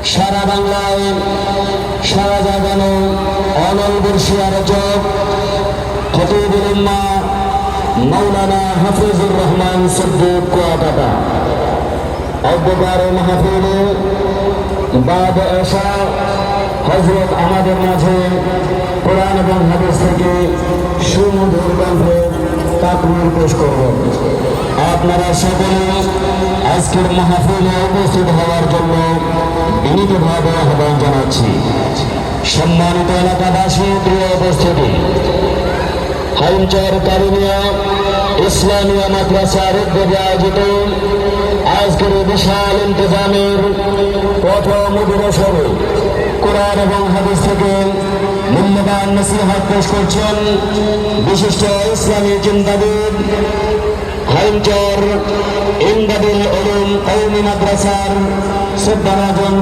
সারা বাংলায় সারা জাগানো অনল বর্ষী আলোচক খতিবুল উম্মাহ মাওলানা হাফিজুর রহমান সিদ্দিক কুয়াকাটা অধ্যকার মাহফিলে বাদ এশা হযরত আমাদের মাঝে কোরআন এবং হাদিস থেকে সুমধুর কণ্ঠে তাকবীর পেশ করবেন। আপনারা সকলে আজকের মাহফিলে উপস্থিত হওয়ার জন্য বিনীতভাবে আহ্বান জানাচ্ছি। সম্মানিত এলাকাবাসী, প্রিয় উপস্থিতি, হাইমচর কারুনিয়া ইসলামিয়া মাদ্রাসার উদ্যোগে আয়োজিত আজকের বিশাল ইন্তজামের প্রথম দিবসে কোরআন এবং হাদিস থেকে মূল্যবান নসিহত পেশ করছেন বিশিষ্ট ইসলামী চিন্তাবিদ হাইমচর ইমদাদুল উলুম কওমি মাদ্রাসার শ্রদ্ধাভাজন